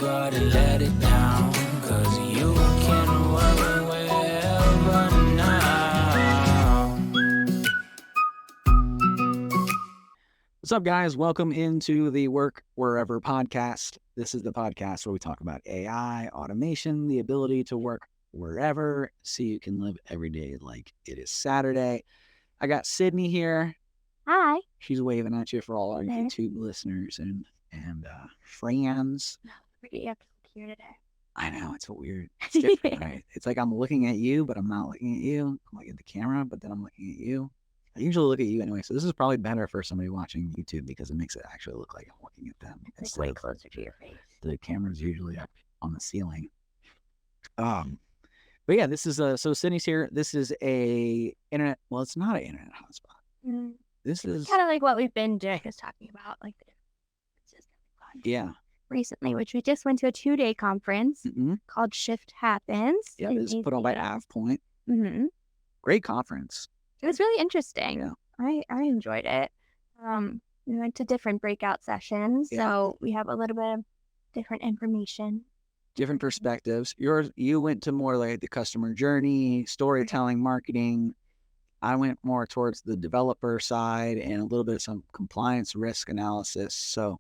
gotta let it down, 'cause you can work wherever now. What's up, guys? Welcome into the Work Wherever podcast. This is the podcast where we talk about AI, automation, the ability to work wherever so you can live every day like it is Saturday. I got Sydney here. Hi. She's waving at you for all our There. YouTube listeners and friends. Pretty have to look here today. I know, it's weird. It's different, right? It's like I'm looking at you, but I'm not looking at you. I'm looking at the camera, but then I'm looking at you. I usually look at you anyway, so this is probably better for somebody watching YouTube because it makes it actually look like I'm looking at them. It's like way closer to your face. The camera's usually up on the ceiling. But yeah, this is so Sydney's here. This is a internet. Well, it's not an internet hotspot. Mm-hmm. This is kind of like what we've been doing, is talking about like the differences that we've yeah. recently, which we just went to a 2-day conference called Shift Happens. Yeah, it was put on by AvePoint. Mm-hmm. Great conference. It was really interesting. Yeah. I enjoyed it. We went to different breakout sessions, so we have a little bit of different information. Different perspectives. You went to more like the customer journey, storytelling, marketing. I went more towards the developer side and a little bit of some compliance risk analysis. So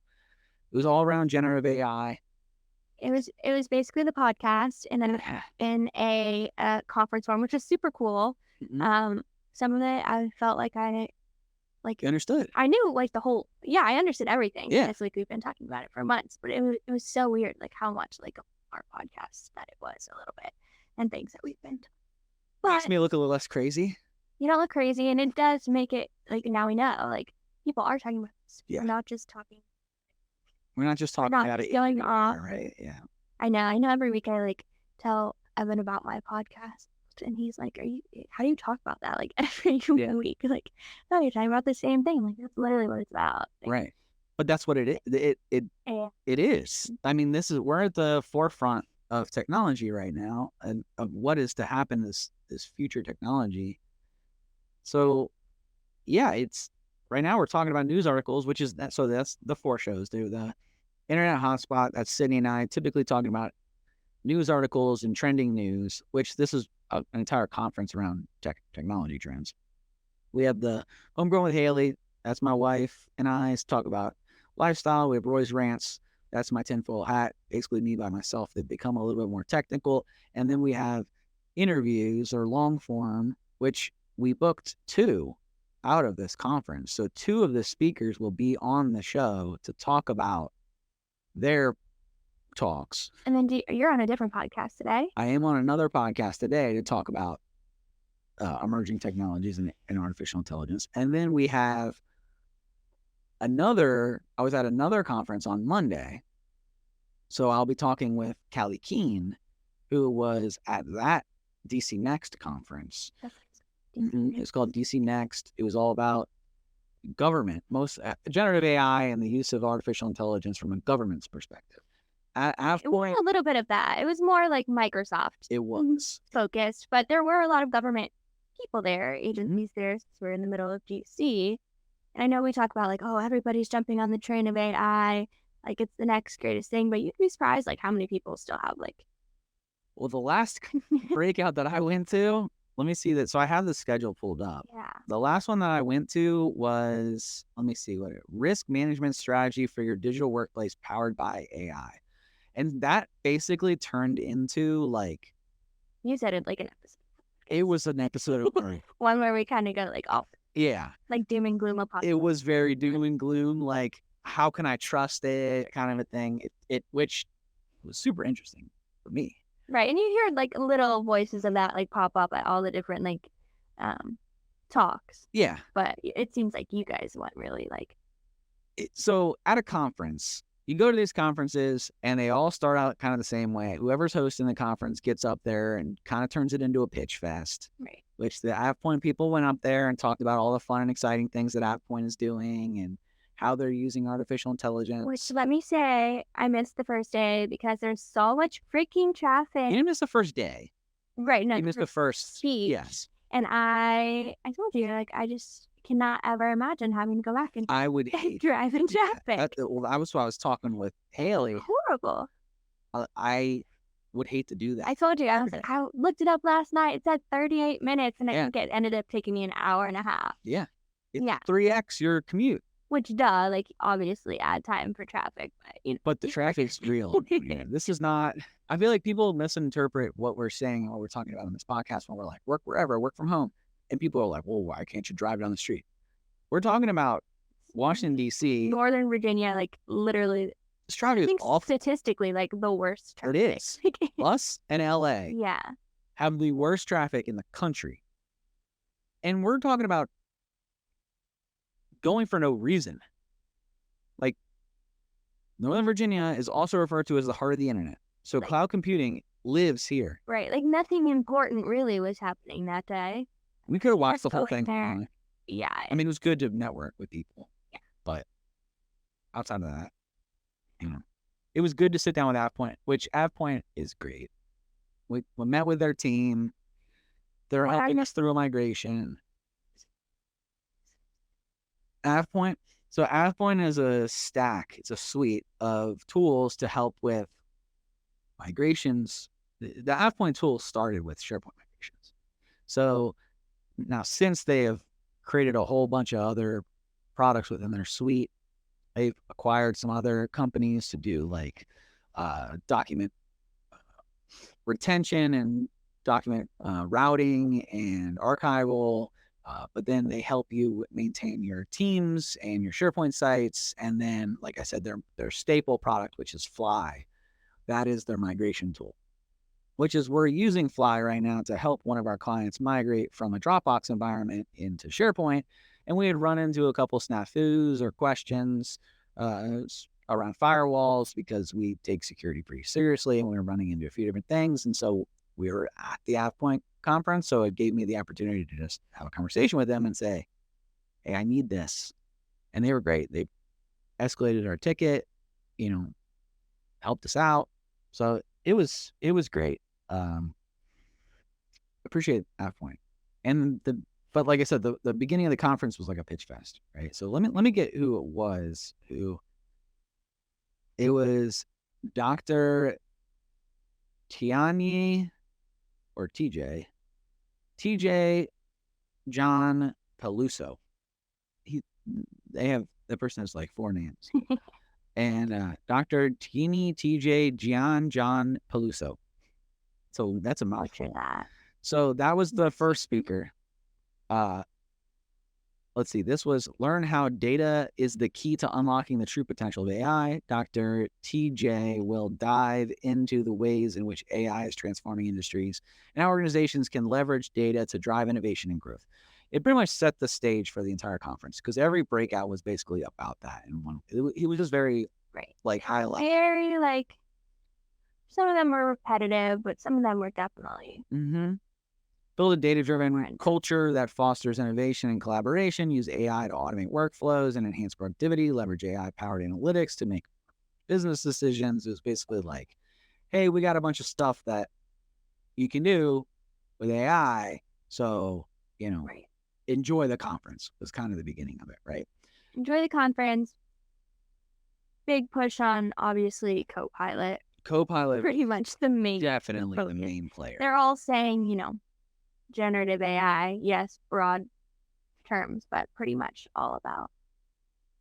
it was all around generative AI. It was basically the podcast and then in a conference form, which was super cool. Mm-hmm. Some of it I felt like I You understood. I knew like the whole I understood everything. Yeah. It's like we've been talking about it for months, but it was so weird like how much like our podcast that it was a little bit and things that we've been. But Makes me look a little less crazy. You don't look crazy, and it does make it like now we know like people are talking about this. Yeah. We're not just talking. We're not just talking about it. Going off. Right. Yeah. I know. Every week I like tell Evan about my podcast, and he's like, how do you talk about that? Like every week, like, no, you're talking about the same thing. Like that's literally what it's about. Like, right. But that's what it is. It is. I mean, we're at the forefront of technology right now, and of what is to happen this future technology. So, yeah, it's right now we're talking about news articles, which is that. So that's the 4 shows. The internet hotspot. That's Sydney and I typically talking about news articles and trending news, which this is an entire conference around technology trends. We have the Homegrown with Haley. That's my wife and I talk about lifestyle. We have Roy's Rants. That's my tinfoil hat, basically me by myself. They've become a little bit more technical. And then we have interviews or long form, which we booked 2 out of this conference. So 2 of the speakers will be on the show to talk about their talks. And then you're on a different podcast today. I am on another podcast today to talk about emerging technologies and artificial intelligence. And then we have I was at another conference on Monday. So I'll be talking with Callie Keene, who was at that DC Next conference. It's called DC Next. It was all about government, most generative AI and the use of artificial intelligence from a government's perspective. It was a little bit of that. It was more like Microsoft. It was focused, but there were a lot of government people there, agencies there, since we're in the middle of DC. And I know we talk about like, oh, everybody's jumping on the train of AI, like it's the next greatest thing, but you'd be surprised like how many people still have like. Well, the last breakout that I went to, let me see that. So I have the schedule pulled up. Yeah. The last one that I went to was, let me see risk management strategy for your digital workplace powered by AI. And that basically turned into like. You said it like an episode. It was an episode of one where we kind of go like off. Yeah. Like doom and gloom. It was very doom and gloom. Like, how can I trust it kind of a thing, which was super interesting for me. Right. And you hear like little voices of that like pop up at all the different like talks. Yeah. But it seems like you guys went really like. So at a conference, you go to these conferences and they all start out kind of the same way. Whoever's hosting the conference gets up there and kind of turns it into a pitch fest. Right. Which the AvePoint people went up there and talked about all the fun and exciting things that AvePoint is doing and how they're using artificial intelligence. Which, let me say, I missed the first day because there's so much freaking traffic. You didn't miss the first day. Right. No, you missed the first speech. Yes. And I told you, like, I just cannot ever imagine having to go back and I would hate drive in traffic. Well, that was why I was talking with Haley. Horrible. I would hate to do that. I told you, I looked it up last night. It said 38 minutes, and I Yeah. think it ended up taking me an hour and a half. Yeah. It's Yeah. 3x your commute. Which, like, obviously add time for traffic, but, But the traffic's real. Yeah, this is not, I feel like people misinterpret what we're saying and what we're talking about in this podcast when we're like, work wherever, work from home. And people are like, well, why can't you drive down the street? We're talking about Washington, D.C. Northern Virginia, like, literally, This I traffic is think awful. statistically, like, the worst It traffic. is. Us and L.A. Yeah. have the worst traffic in the country. And we're talking about going for no reason. Like, Northern Virginia is also referred to as the heart of the internet. So Right. cloud computing lives here. Right. Like, nothing important really was happening that day. We could have watched the Just whole going thing. there. online. Yeah. I mean, it was good to network with people. Yeah. But outside of that, it was good to sit down with AvePoint, which AvePoint is great. We met with their team. They're What are helping your- us through a migration. AvePoint. So AvePoint is a stack. It's a suite of tools to help with migrations. The AvePoint tool started with SharePoint migrations. So now since they have created a whole bunch of other products within their suite, they've acquired some other companies to do like document retention and document routing and archival. But then they help you maintain your teams and your SharePoint sites. And then, like I said, their staple product, which is Fly, that is their migration tool, which is we're using Fly right now to help one of our clients migrate from a Dropbox environment into SharePoint. And we had run into a couple snafus or questions around firewalls because we take security pretty seriously and we were running into a few different things. And so we were at the AvePoint conference, so it gave me the opportunity to just have a conversation with them and say, hey, I need this. And they were great. They escalated our ticket, helped us out. So it was great. Appreciate AvePoint. And but like I said, the beginning of the conference was like a pitch fest, right? So let me get who it was. It was Dr. Tiani or TJ John Peluso. The person has like 4 names. And Dr. Tini TJ John Peluso. So that's a mouthful. that. So that was the first speaker. Let's see. This was Learn How Data is the Key to Unlocking the True Potential of AI. Dr. TJ will dive into the ways in which AI is transforming industries and how organizations can leverage data to drive innovation and growth. It pretty much set the stage for the entire conference because every breakout was basically about that. And it was just very highlight. Very some of them were repetitive, but some of them were definitely. Build a data-driven culture that fosters innovation and collaboration. Use AI to automate workflows and enhance productivity. Leverage AI-powered analytics to make business decisions. It was basically like, hey, we got a bunch of stuff that you can do with AI. So, enjoy the conference was kind of the beginning of it, right? Enjoy the conference. Big push on, obviously, Copilot. Copilot, Pretty much the main. definitely the focus. main player. They're all saying, generative AI, yes, broad terms, but pretty much all about.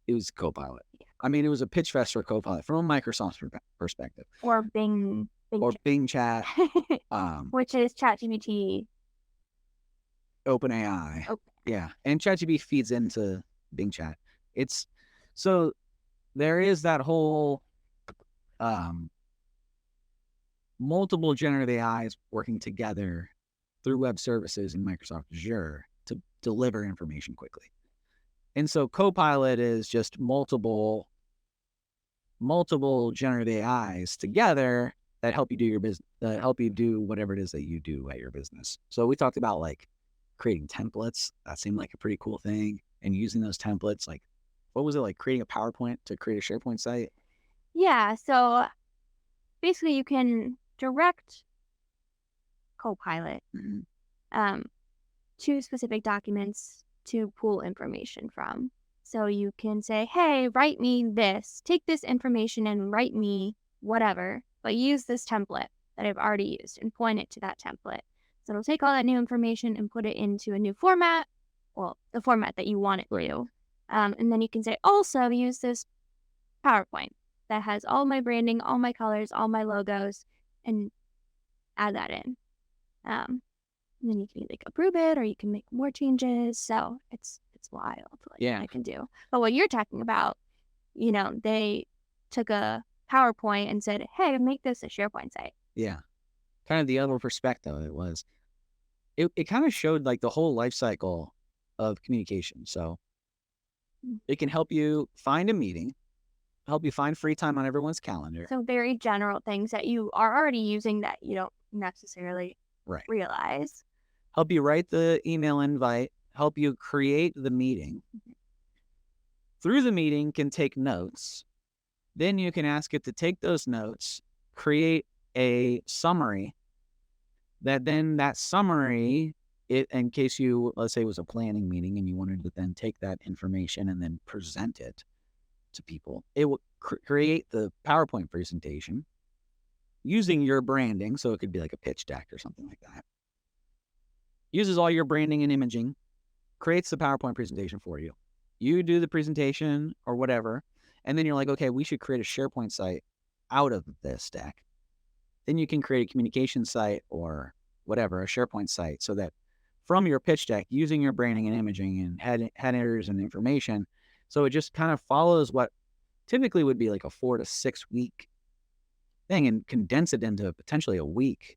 It was Copilot. I mean, it was a pitch fest for Copilot from a Microsoft perspective. Or Bing Or Bing Chat, which is ChatGPT. OpenAI. Open. Yeah. And ChatGPT feeds into Bing Chat. So there is that whole multiple generative AIs working together through web services in Microsoft Azure to deliver information quickly. And so Copilot is just multiple generative AIs together that help you do your business, that help you do whatever it is that you do at your business. So we talked about creating templates. That seemed like a pretty cool thing. And using those templates, what was it like creating a PowerPoint to create a SharePoint site? Yeah, so basically you can direct Copilot to specific documents to pull information from. So you can say, hey, write me this, take this information and write me whatever, but use this template that I've already used and point it to that template. So it'll take all that new information and put it into a new format, well, the format that you want it to. And then you can say, also use this PowerPoint that has all my branding, all my colors, all my logos, and add that in. And then you can like approve it or you can make more changes. So it's wild what I can do. But what you're talking about, they took a PowerPoint and said, hey, make this a SharePoint site. Yeah. Kind of the other perspective it kind of showed like the whole life cycle of communication. So it can help you find a meeting, help you find free time on everyone's calendar. So very general things that you are already using that you don't necessarily realize. Help you write the email invite, help you create the meeting. Through the meeting can take notes. Then you can ask it to take those notes, create a summary that summary, in case you, let's say it was a planning meeting and you wanted to then take that information and then present it to people, it will create the PowerPoint presentation using your branding. So it could be like a pitch deck or something like that. Uses all your branding and imaging, creates the PowerPoint presentation for you. You do the presentation or whatever, and then you're like, okay, we should create a SharePoint site out of this deck. Then you can create a communication site or whatever, a SharePoint site, so that from your pitch deck, using your branding and imaging and headers and information, so it just kind of follows what typically would be like a 4 to 6 week thing and condense it into potentially a week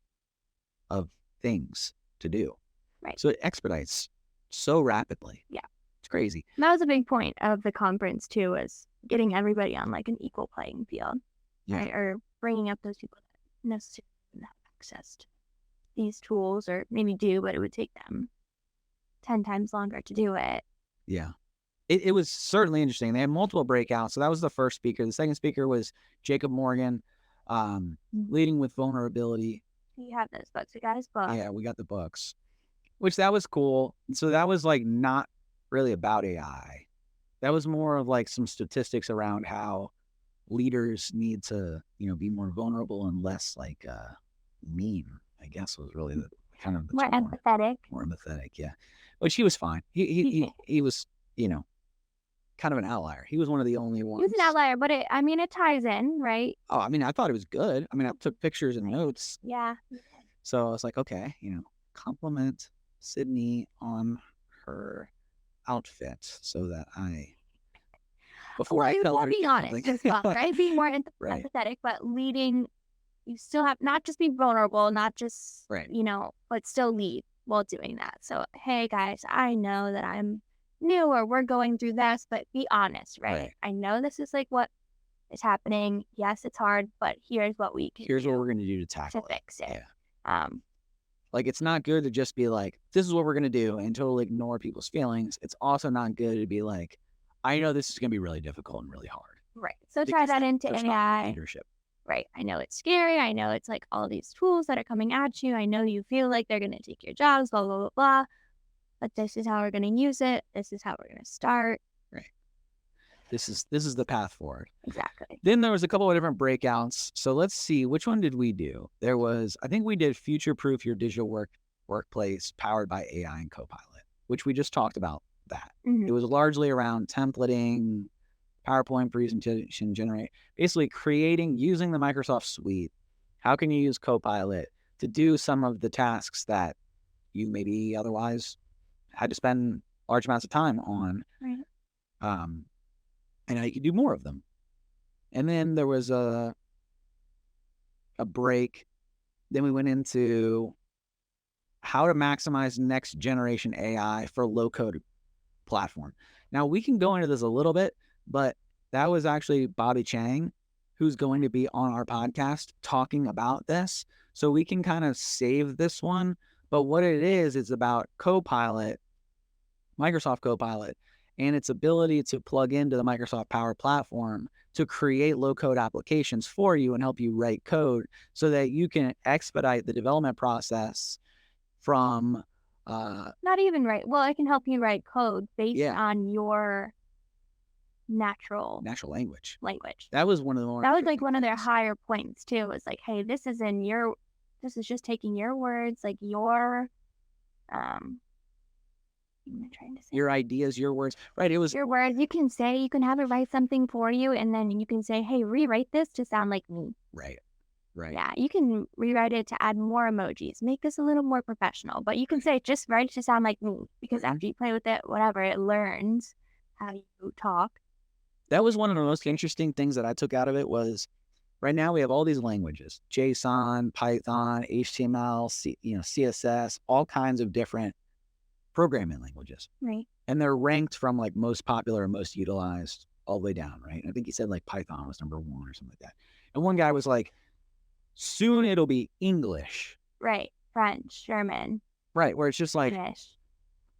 of things to do. Right. So it expedites so rapidly. Yeah. It's crazy. And that was a big point of the conference too, was getting everybody on like an equal playing field. Yeah. Right? Or bringing up those people that necessarily don't have access to these tools, or maybe do, but it would take them 10 times longer to do it. Yeah. It was certainly interesting. They had multiple breakouts. So that was the first speaker. The second speaker was Jacob Morgan, Leading with Vulnerability. You have those books, you guys, but Yeah, we got the books, which that was cool. So that was like not really about AI. That was more of like some statistics around how leaders need to, be more vulnerable and less like mean, I guess was really the kind of the more term. empathetic. More empathetic, yeah. But he was fine. He was, kind of an outlier. He was one of the only ones. He was an outlier, but it ties in, right? Oh, I thought it was good. I took pictures and notes. Yeah. So I was like, okay, compliment Sydney on her outfit so that before I tell her be honest as well, right? Be more Right. empathetic, but leading, you still have not just be vulnerable, not just, Right. but still lead while doing that. So, hey guys, I know that I'm new or we're going through this, but be honest, right? I know this is like what is happening. Yes, it's hard, but here's what we can Here's do what we're going to do to tackle to fix it. Yeah. Like, it's not good to just be like, this is what we're going to do and totally ignore people's feelings. It's also not good to be like, I know this is going to be really difficult and really hard. Right. So tie that into There's not AI. leadership. Right. I know it's scary. I know it's like all these tools that are coming at you. I know you feel like they're going to take your jobs, blah, blah, blah, blah. But this is how we're going to use it. This is how we're going to start. Right. This is the path forward. Exactly. Then there was a couple of different breakouts. So let's see, which one did we do? I think we did Future-Proof Your Digital Workplace Powered by AI and Copilot, which we just talked about that. Mhm. It was largely around templating, PowerPoint presentation basically using the Microsoft suite. How can you use Copilot to do some of the tasks that you maybe otherwise had to spend large amounts of time on? Right. And now you can do more of them. And then there was a break. Then we went into how to maximize next generation AI for low code platform. Now we can go into this a little bit, but that was actually Bobby Chang, who's going to be on our podcast talking about this. So we can kind of save this one. But what it is about Copilot, Microsoft Copilot, and its ability to plug into the Microsoft Power Platform to create low-code applications for you and help you write code so that you can expedite the development process from... Not even right. Well, I can help you write code based on your natural language. language. That was one of the more That was like interesting one of their things. higher points too. Was like, hey, this is just taking your words, like your what am I trying to say? Your ideas, your words. Right. It was Your words. You can have it write something for you, and then you can say, hey, rewrite this to sound like me. right. Right. Yeah, you can rewrite it to add more emojis, make this a little more professional, but you can say just write it to sound like me because after you play with it, whatever, it learns how you talk. That was one of the most interesting things that I took out of it was right now we have all these languages, JSON, Python, HTML, CSS, all kinds of different programming languages. Right. And they're ranked from like most popular and most utilized all the way down, right? I think he said like Python was number 1 or something like that. And one guy was like, soon it'll be English. Right. French, German, Right. Where it's just like Spanish.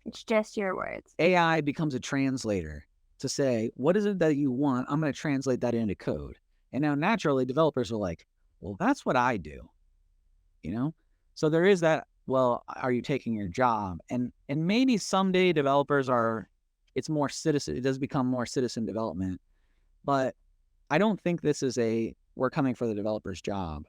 It's just your words. AI becomes a translator to say, what is it that you want? I'm going to translate that into code. And now naturally developers are like, well, that's what I do. So there is that, well, are you taking your job? And maybe someday developers it does become more citizen development, but I don't think this is we're coming for the developer's job.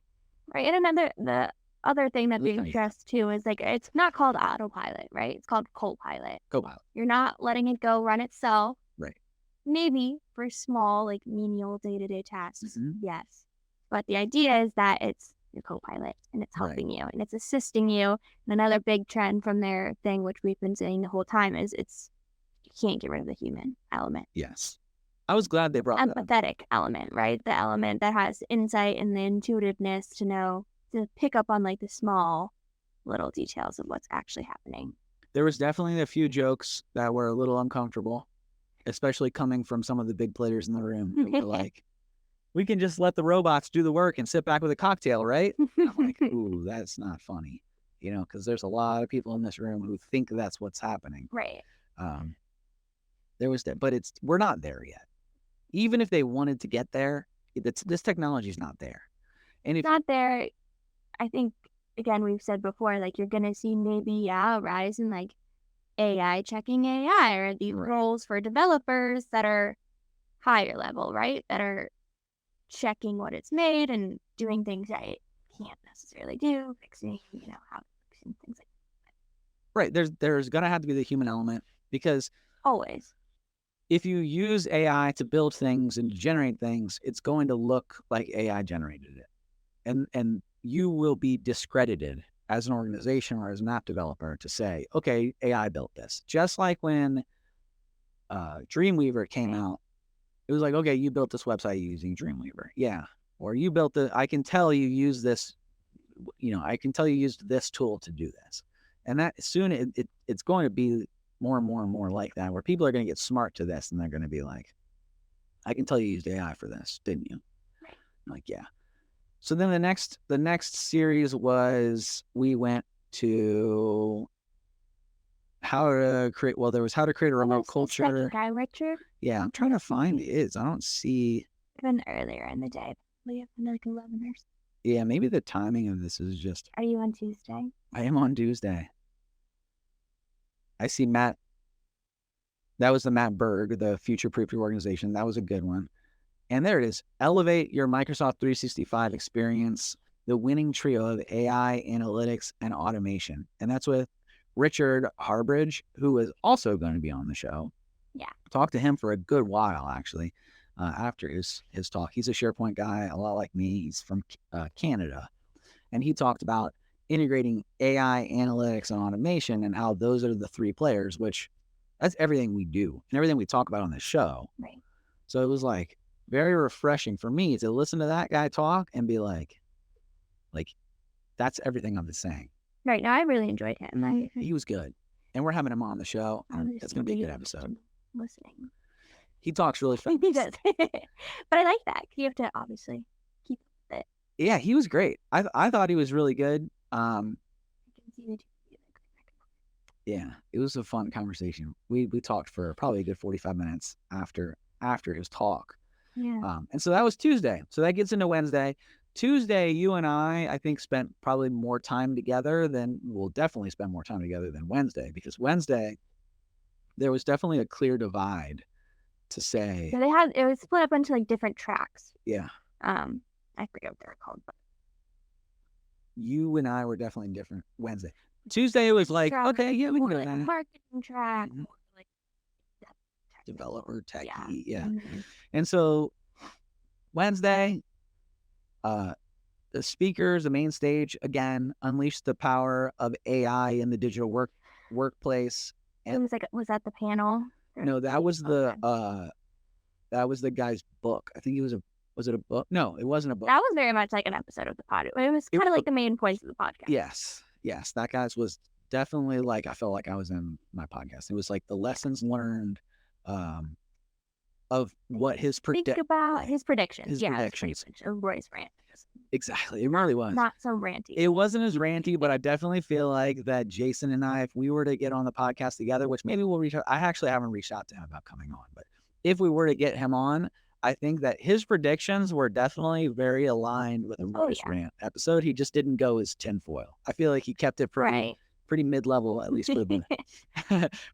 Right. And the other thing that Okay. being stressed too is like it's not called autopilot, right? It's called Copilot. Copilot. You're not letting it go run itself. Right. Maybe for small, like menial day-to-day tasks, Mhm. yes. But the idea is that it's your Copilot and it's Right. helping you and it's assisting you. And another big trend from their thing, which we've been saying the whole time, is you can't get rid of the human element. Yes. I was glad they brought that up. Empathetic element, right? The element that has insight and the intuitiveness to pick up on like the small little details of what's actually happening. There was definitely a few jokes that were a little uncomfortable, especially coming from some of the big players in the room who were like, we can just let the robots do the work and sit back with a cocktail, right? I'm like, ooh, that's not funny, because there's a lot of people in this room who think that's what's happening. Right. There was that, but we're not there yet. Even if they wanted to get there, this technology is not there. And It's not there. I think, again, we've said before, like you're going to see maybe a rise in like AI checking AI or these Right. roles for developers that are higher level, right? That are checking what it's made and doing things that it can't necessarily do, fixing things like that. Right. There's going to have to be the human element because Always. if you use AI to build things and to generate things, it's going to look like AI generated it. And you will be discredited as an organization or as an app developer to say, okay, AI built this. Just like when Dreamweaver came out, it was like, okay, you built this website using Dreamweaver. Yeah. Or you built I can tell you use this, I can tell you used this tool to do this. And that soon it's going to be more and more and more like that, where people are going to get smart to this and they're going to be like, I can tell you used AI for this, didn't you? Right. I'm like, yeah. So then the next series was we went to how to create a remote culture. Second guy, Richard. Yeah, I'm trying to find it. I don't see. Even earlier in the day. We have like 11 or so. Yeah, maybe the timing of this is just. Are you on Tuesday? I am on Tuesday. I see Matt. That was the Matt Berg, the Future Proof Your Organization. That was a good one. And there it is. Elevate your Microsoft 365 experience, the winning trio of AI, analytics, and automation. And that's with Richard Harbridge, who is also going to be on the show. Yeah. Talked to him for a good while, actually, after his talk. He's a SharePoint guy, a lot like me. He's from Canada. And he talked about integrating AI, analytics, and automation and how those are the three players, which that's everything we do and everything we talk about on this show. Right. So it was like very refreshing for me to listen to that guy talk and be like, that's everything I've been saying. Right. Now I really enjoyed him. He was good. And we're having him on the show. And it's going to be a good episode. Listening. He talks really fast. He does. But I like that. You have to obviously keep up with it. Yeah, he was great. I thought he was really good. I can see the two. Yeah, it was a fun conversation. We talked for probably a good 45 minutes after his talk. Yeah. And so that was Tuesday. So that gets into Wednesday. Tuesday, you and I think, spent probably more time together we'll definitely spend more time together than Wednesday, because Wednesday, there was definitely a clear divide to say. So it was split up into like different tracks. Yeah. I forget what they're called, but You and I were definitely different Wednesday. Tuesday it was like, track, okay, yeah, we can more do like a that. marketing track, Mhm. more like technical. Developer, techie, Yeah. yeah. Mhm. And so Wednesday, the speakers, the main stage, again, unleashed the power of AI in the digital workplace. It was like, was that the panel? No, that was Okay. the guy's book. I think was it a book? No, it wasn't a book. That was very much like an episode of the pod. It was kind of like the main points of the podcast. Yes, that guy's was definitely like, I felt like I was in my podcast. It was like the lessons learned of what his Think about his predictions. his Yeah, predictions. his of Roy's rant. Exactly, it really was. Not so ranty. It wasn't as ranty, but I definitely feel like that Jason and I, if we were to get on the podcast together, which maybe we'll reach out. I actually haven't reached out to him about coming on, but if we were to get him on, I think that his predictions were definitely very aligned with the Royce rant episode. He just didn't go as tinfoil. I feel like he kept it pretty mid-level, at least for the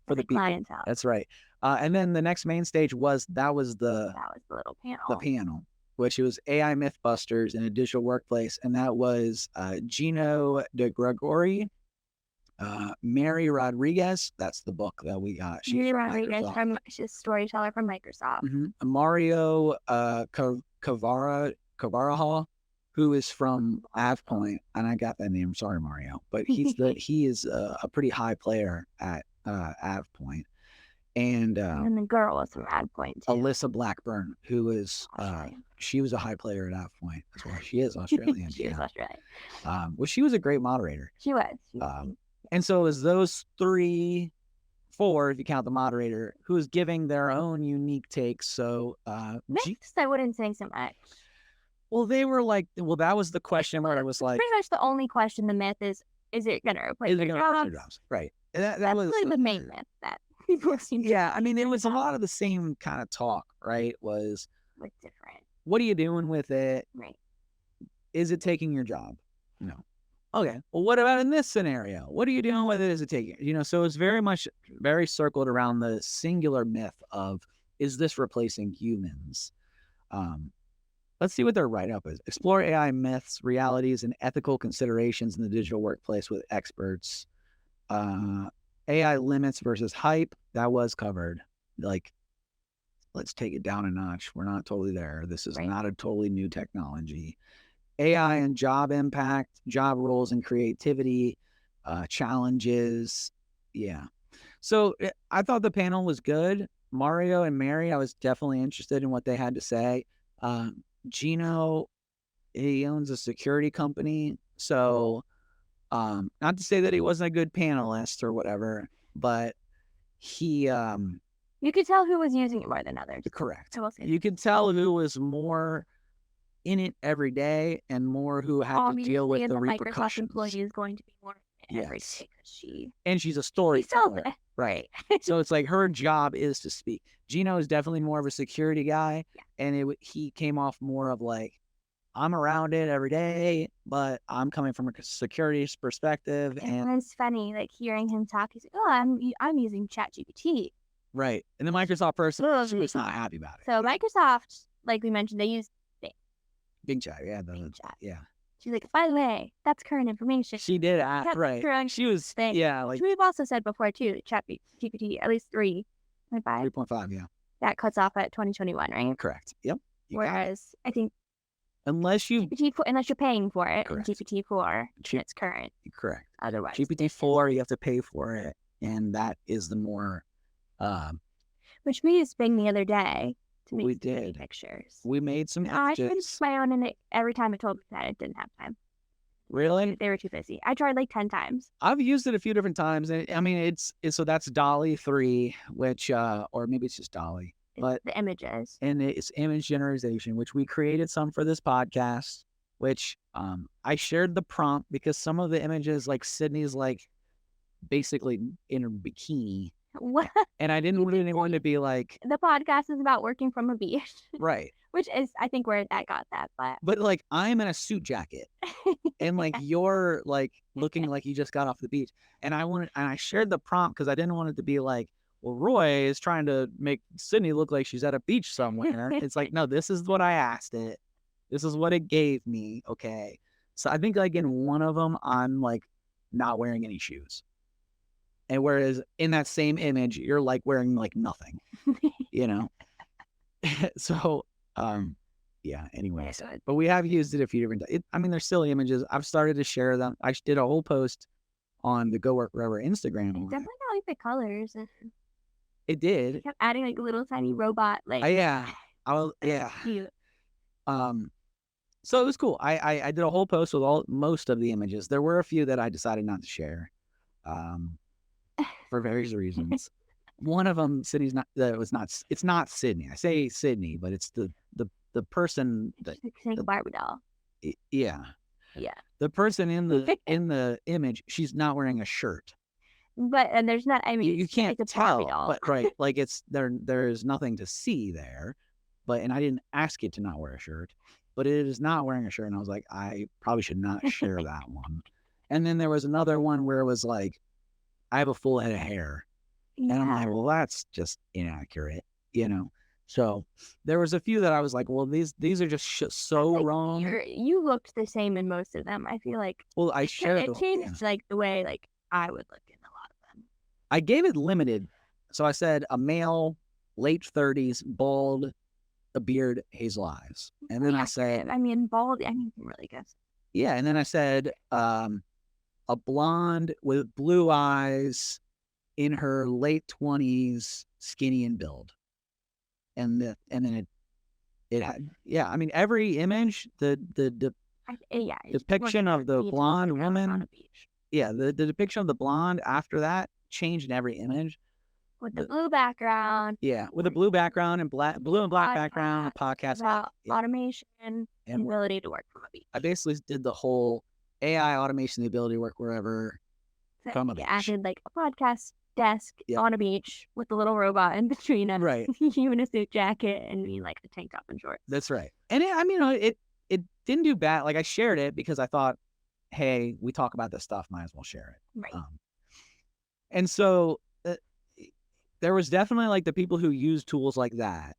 for the people. Clientele. That's right. And then the next main stage was the little panel. The panel, which was AI Mythbusters in a digital workplace, and that was Gino de Gregori, Mary Rodriguez. That's the book that we got. Mary Rodriguez, she's a storyteller from Microsoft. Mario Cavarajal, who is from AvePoint, and I got that name. Sorry, Mario, but he is a pretty high player at AvePoint. And the girl was from AvePoint too. Alyssa Blackburn, who is she was a high player at AvePoint as well. She is Australian. She is Australian. Well, she was a great moderator. She was. And so it was those 4, if you count the moderator, who is giving their own unique takes. So myths, I wouldn't say so much. Well, they were like, that was the question where I was like, pretty much the only question. The myth is it going to replace your jobs? Right. That was really the main myth that people seem to. Yeah, I mean, it was a lot of the same kind of talk, right? Was what's different? What are you doing with it? Right. Is it taking your job? No. Okay. Well, what about in this scenario? What are you doing with it? Is it taking? So it's very circled around the singular myth of, is this replacing humans? Let's see what their write-up is. Explore AI myths, realities, and ethical considerations in the digital workplace with experts. AI limits versus hype. That was covered. Like, let's take it down a notch. We're not totally there. This is not a totally new technology. AI and job impact, job roles and creativity, challenges. Yeah. So I thought the panel was good. Mario and Mary, I was definitely interested in what they had to say. Gino, he owns a security company. So not to say that he wasn't a good panelist or whatever, but he... you could tell who was using it more than others. Correct. You could tell who was more in it every day and more who had to deal with the repercussions. Microsoft employee is going to be more every day because she's a storyteller. Right. So it's like her job is to speak. Gino is definitely more of a security guy, and he came off more of like, I'm around it every day, but I'm coming from a security perspective. And it's funny, like hearing him talk. He's like, "Oh, I'm using ChatGPT." Right, and the Microsoft person was not happy about it. So Microsoft, like we mentioned, they use Bing Chat. Yeah, Bing Chat. Yeah. She's like, by the way, that's current information. She did ask, right. She was, like... We've also said before, too, ChatGPT, at least 3.5. 3.5, yeah. That cuts off at 2021, right? Correct. Yep. Whereas, I think... Unless you're paying for it, GPT-4, it's current. Correct. Otherwise. GPT-4, you have to pay for it, and that is the more... Which we used Bing the other day. We did. Pictures. We made some images. I finished my own, and every time it told me that it didn't have time. Really? They were too busy. I tried like 10 times. I've used it a few different times. And I mean, so that's DALL-E 3, which, or maybe it's just DALL-E. But the images. And it's image generation, which we created some for this podcast, which I shared the prompt because some of the images, like Sydney's like basically in a bikini. What? And I didn't really want to be like... The podcast is about working from a beach. Right. Which is, I think, where that got that. But like, I'm in a suit jacket. And like, you're like looking like you just got off the beach. And I shared the prompt because I didn't want it to be like, Well, Roy is trying to make Sydney look like she's at a beach somewhere. It's like, no, this is what I asked it. This is what it gave me. Okay. So I think like in one of them, I'm like not wearing any shoes. And whereas in that same image, you're like wearing like nothing, you know? So, yeah, anyways, Yeah, but we have used it a few different times. I mean, they're silly images. I've started to share them. I did a whole post on the Go Work Wherever Instagram. definitely not like the colors. And It did. kept adding like a little tiny robot. Like, Yeah. Yeah. cute. So it was cool. I did a whole post with most of the images. There were a few that I decided not to share, for various reasons. One of them, Sydney's not. It's not Sydney. I say Sydney, but it's the person that. She's like a Barbie doll. Yeah. Yeah. The person in the image, she's not wearing a shirt. But and there's not. I mean, You can't it's a Barbie tell, doll. but right, like it's there. There's nothing to see there, and I didn't ask it to not wear a shirt, but it is not wearing a shirt, and I was like, I probably should not share that one. And then there was another one where it was like, I have a full head of hair, and I'm like, well, that's just inaccurate, you know. So there was a few that I was like, well, these are just so Like, wrong. You looked the same in most of them. I feel like Well, I shared it changed like the way like I would look in a lot of them. I gave it limited. So I said a male, late 30s, bald, a beard, hazel eyes. And then I said, I mean, bald. I mean, you can really guess. yeah. And then I said, a blonde with blue eyes in her late 20s, skinny and build. And then it had, yeah. I mean, every image, the depiction of the blonde woman, yeah, the depiction of the blonde after that changed in every image. With the blue background. Yeah, with a blue background and blue and black background, a podcast. About automation and ability to work from a beach. I basically did the whole AI automation, the ability to work wherever from a beach. Added like a podcast desk on a beach with a little robot in between us. Right. You in a suit jacket and me like a tank top and shorts. That's right. And it didn't do bad. Like I shared it because I thought, hey, we talk about this stuff, might as well share it. Right. And so there was definitely like the people who use tools like that,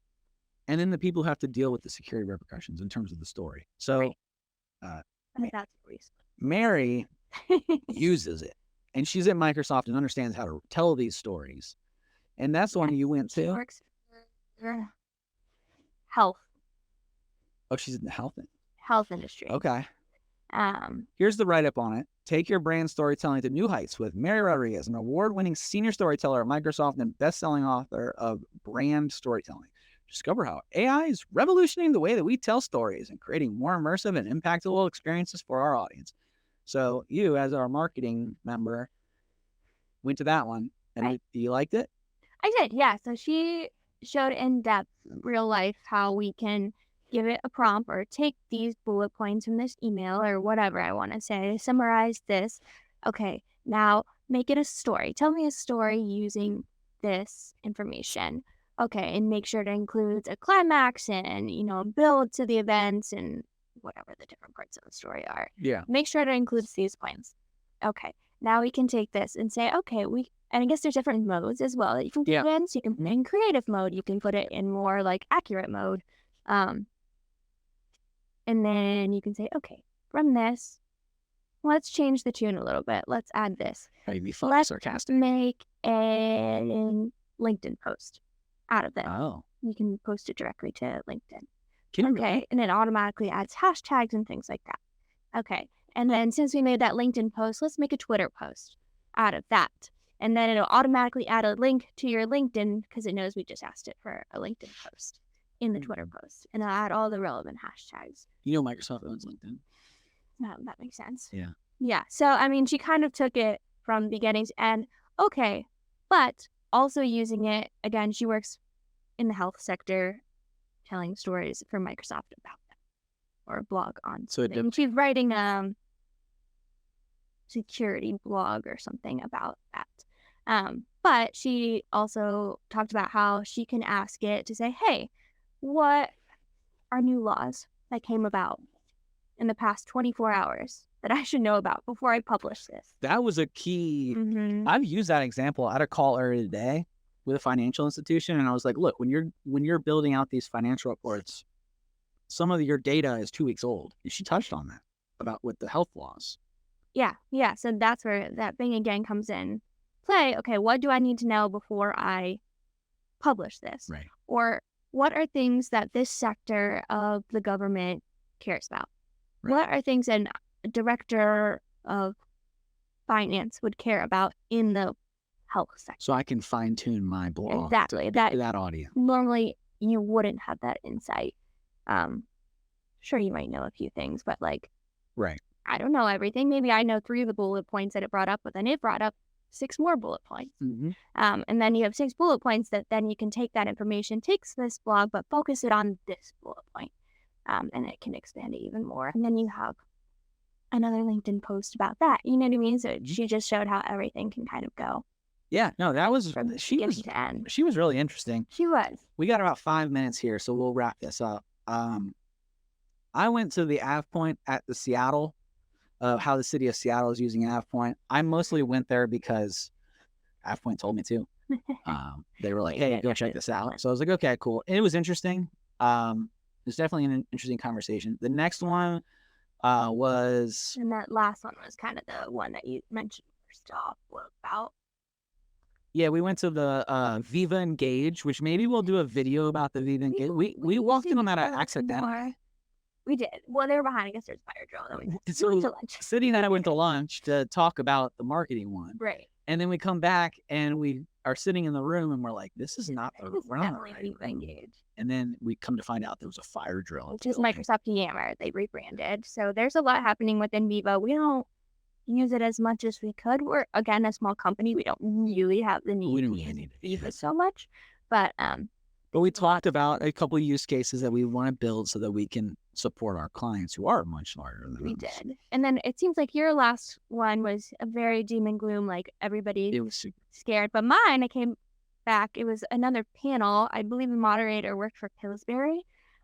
and then the people who have to deal with the security repercussions in terms of the story. So that's Mary uses it, and she's at Microsoft and understands how to tell these stories. And that's the one you went to. She works for health. Oh, she's in the health industry. Okay. Here's the write-up on it. Take your brand storytelling to new heights with Mary Rodriguez, an award-winning senior storyteller at Microsoft and best-selling author of Brand Storytelling. Discover how AI is revolutionizing the way that we tell stories and creating more immersive and impactful experiences for our audience. So you, as our marketing member, went to that one, and you liked it? I did, yeah. So she showed in depth, real life, how we can give it a prompt or take these bullet points from this email or whatever I want to say, summarize this. Okay, now make it a story. Tell me a story using this information. Okay, and make sure it includes a climax and, build to the events and whatever the different parts of the story are. Yeah. Make sure it includes these points. Okay, now we can take this and say, okay, and I guess there's different modes as well that you can put it in. So you can put it in creative mode. You can put it in more like accurate mode. And then you can say, okay, from this, let's change the tune a little bit. Let's add this. Maybe fun, let's sarcastic. Make a LinkedIn post out of this. Oh. You can post it directly to LinkedIn. Okay. And it automatically adds hashtags and things like that. Okay. And then since we made that LinkedIn post, let's make a Twitter post out of that. And then it'll automatically add a link to your LinkedIn because it knows we just asked it for a LinkedIn post in the Twitter post. And it'll add all the relevant hashtags. Microsoft owns LinkedIn. That makes sense. Yeah. Yeah. So, I mean, she kind of took it from beginning to end. Okay. But also using it, again, she works in the health sector, telling stories for Microsoft about them, or a blog on. So she's writing a security blog or something about that. But she also talked about how she can ask it to say, hey, what are new laws that came about in the past 24 hours that I should know about before I publish this? That was a key. I've used that example. I had a call earlier today with a financial institution, and I was like, look, when you're building out these financial reports, some of your data is 2 weeks old. And she touched on that about with the health laws. Yeah. So that's where that thing again comes in play. Okay, what do I need to know before I publish this? Right. Or what are things that this sector of the government cares about? Right. What are things a director of finance would care about in the health sector? So I can fine tune my blog Exactly. to that audience. Normally you wouldn't have that insight. Sure, you might know a few things, but like, Right. I don't know everything. Maybe I know 3 of the bullet points that it brought up, but then it brought up 6 more bullet points. Mm-hmm. And then you have 6 bullet points that then you can take that information, takes this blog, but focus it on this bullet point. And it can expand it even more. And then you have another LinkedIn post about that. You know what I mean? So she just showed how everything can kind of go Yeah, no, that was from beginning to end. She was really interesting. She was. We got about 5 minutes here, so we'll wrap this up. I went to the AvePoint at the Seattle, how the city of Seattle is using AvePoint. I mostly went there because AvePoint told me to. They were like, hey, go check this out. So I was like, okay, cool. And it was interesting. It was definitely an interesting conversation. The next one was... And that last one was kind of the one that you mentioned first off about. Yeah, we went to the Viva Engage, which maybe we'll do a video about the Viva Engage. We walked in on that accidentally. We did. Well, they were behind. I guess there's a fire drill. Then we went to lunch. City and I went to lunch to talk about the marketing one. Right. And then we come back and we are sitting in the room and we're like, this is not the we're not definitely right Viva room. Engage. And then we come to find out there was a fire drill. Which is Microsoft Yammer. They rebranded. So there's a lot happening within Viva. We don't use it as much as we could. We're, again, a small company. We don't really have the need We don't to really use need Viva so much. But we talked about a couple of use cases that we want to build so that we can support our clients who are much larger than we us. did. And then it seems like your last one was a very doom and gloom, like everybody It was super. scared. But mine, I came back. It was another panel. I believe the moderator worked for Pillsbury.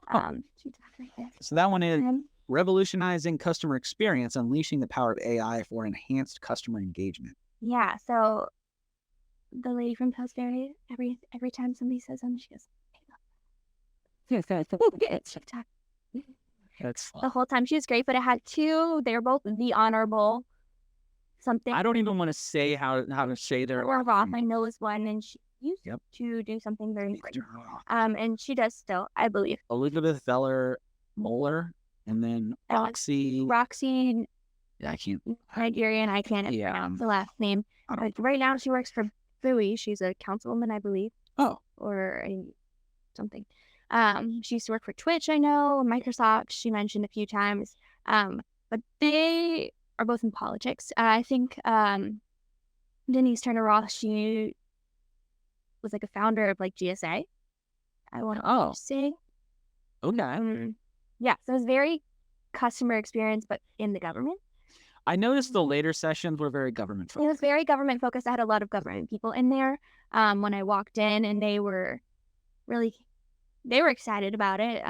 She talked right there. So that one is revolutionizing customer experience, unleashing the power of AI for enhanced customer engagement. Yeah. So the lady from Pillsbury, every time somebody says something, she goes, it's TikTok. That's fun. The whole time she was great, but it had 2. They were both the honorable something. I don't even want to say how to say their Or Roth, I know is one, and she used Yep. to do something very great. And she does still, I believe. Elizabeth Veller Moeller, and then Roxy. Roxy, Yeah, I can't. Nigerian, I can't pronounce the last name. I don't- But right now she works for Bowie. She's a councilwoman, I believe. Oh, Or something. She used to work for Twitch, I know, Microsoft, she mentioned a few times. But they are both in politics. I think Denise Turner Roth, she was like a founder of like GSA. I want to say. okay. Yeah, so it was very customer experience, but in the government. I noticed the later sessions were very government It was focused. very government focused. I had a lot of government people in there when I walked in, and they were excited about it.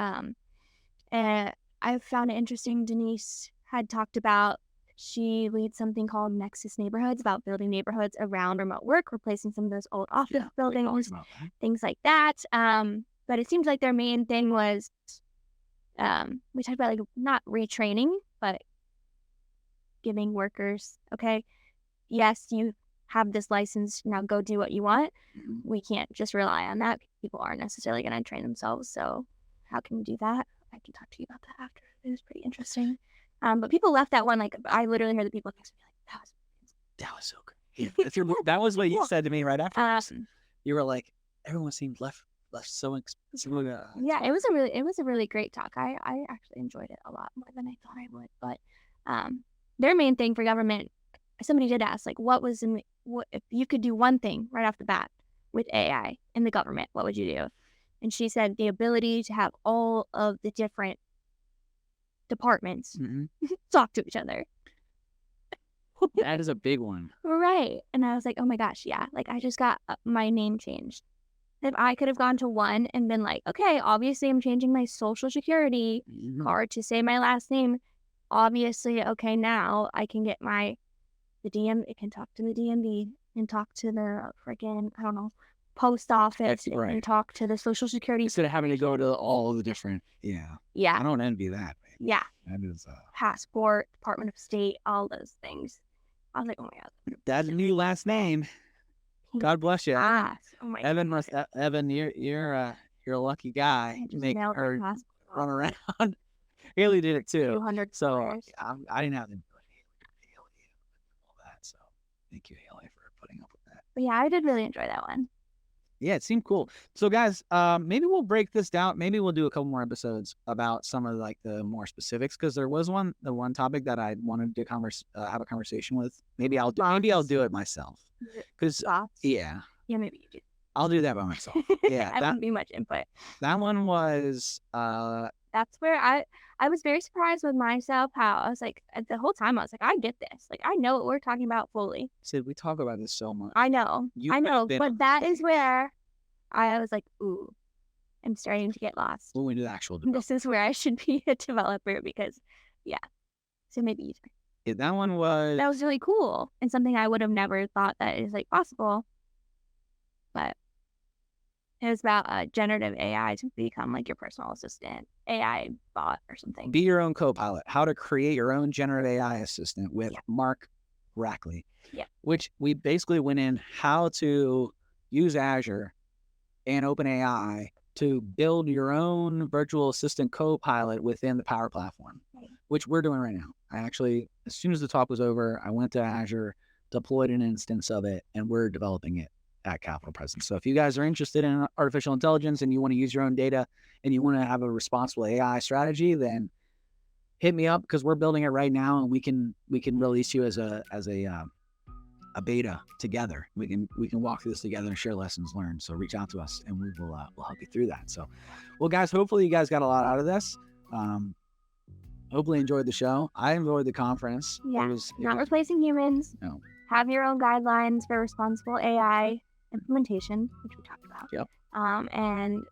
And I found it interesting. Denise had talked about, she leads something called Nexus Neighborhoods, about building neighborhoods around remote work, replacing some of those old office buildings, things like that. But it seems like their main thing was, we talked about like not retraining, but giving workers, okay, yes, you have this license, now go do what you want. We can't just rely on that. People aren't necessarily going to train themselves. So how can we do that? I can talk to you about that after. It was pretty interesting. But people left that one, like, I literally heard the people next to me like, That was so good. That was what you said to me right after. You were like, everyone seemed left so expensive. Yeah, it was a really great talk. I actually enjoyed it a lot more than I thought I would. But their main thing for government, somebody did ask, like, what if you could do one thing right off the bat with AI in the government, what would you do? And she said the ability to have all of the different departments talk to each other. That is a big one. Right. And I was like, oh my gosh, yeah. Like, I just got my name changed. If I could have gone to one and been like, okay, obviously I'm changing my social security card to say my last name. Obviously, okay, now I can get it can talk to the DMV and talk to the freaking, I don't know, post office Right. and talk to the Social Security. Instead of having to go to all the different, I Yeah, don't envy that. Man. yeah. That is, Passport, Department of State, all those things. I was like, oh my god. that's a new last name. God bless you. Oh my Evan god. Evan, you're a lucky guy. I just Make nailed her the passport. run around. Haley did it too. 200 So dollars. I didn't have to do it. Haley, all that. So thank you, Haley, for putting up with that. But yeah, I did really enjoy that one. Yeah, it seemed cool. So guys, maybe we'll break this down. Maybe we'll do a couple more episodes about some of like the more specifics, because there was the one topic that I wanted to have a conversation with. Maybe I'll do it myself. Because Yeah, maybe you do. I'll do that by myself. Yeah, I wouldn't be much input. that one was That's where I was very surprised with myself, how I was like, the whole time I was like, I get this. Like, I know what we're talking about fully. Sid, we talk about this so much. I know. You I could have know. been But on that is where I was like, ooh, I'm starting to get lost. when we do the actual debate. This is where I should be a developer because, yeah. So maybe you do. Yeah, that one was That was really cool and something I would have never thought that is like possible. But it was about generative AI to become like your personal assistant, AI bot or something. Be Your Own Co-Pilot, how to create your own generative AI assistant with Mark Rackley. Yeah. Which we basically went in how to use Azure and OpenAI to build your own virtual assistant co-pilot within the Power Platform, Right. which we're doing right now. I actually, as soon as the talk was over, I went to Azure, deployed an instance of it, and we're developing it at Capital Presence. So if you guys are interested in artificial intelligence and you want to use your own data and you want to have a responsible AI strategy, then hit me up, because we're building it right now, and we can release you as a beta together. We can walk through this together and share lessons learned. So reach out to us and we'll help you through that. So, well, guys, hopefully you guys got a lot out of this. Hopefully enjoyed the show. I enjoyed the conference. Yeah. It was Not replacing humans. No. Have your own guidelines for responsible AI implementation, which we talked about. Yep. And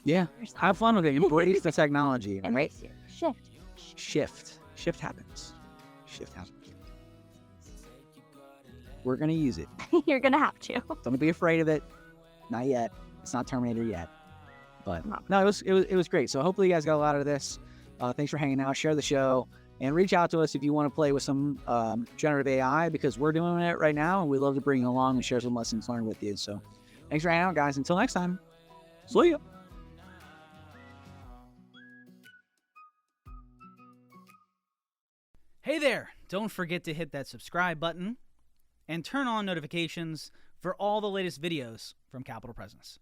yeah, have fun with it. Embrace the technology. embrace your shift. Shift happens. We're gonna use it. You're gonna have to. Don't be afraid of it. Not yet. It's not Terminator yet. But No. no, it was great. So hopefully you guys got a lot out of this. Thanks for hanging out. Share the show and reach out to us if you want to play with some generative AI, because we're doing it right now and we'd love to bring you along and share some lessons learned with you. So thanks for hanging out, guys. Until next time. See ya. Hey there! Don't forget to hit that subscribe button and turn on notifications for all the latest videos from Capital Presence.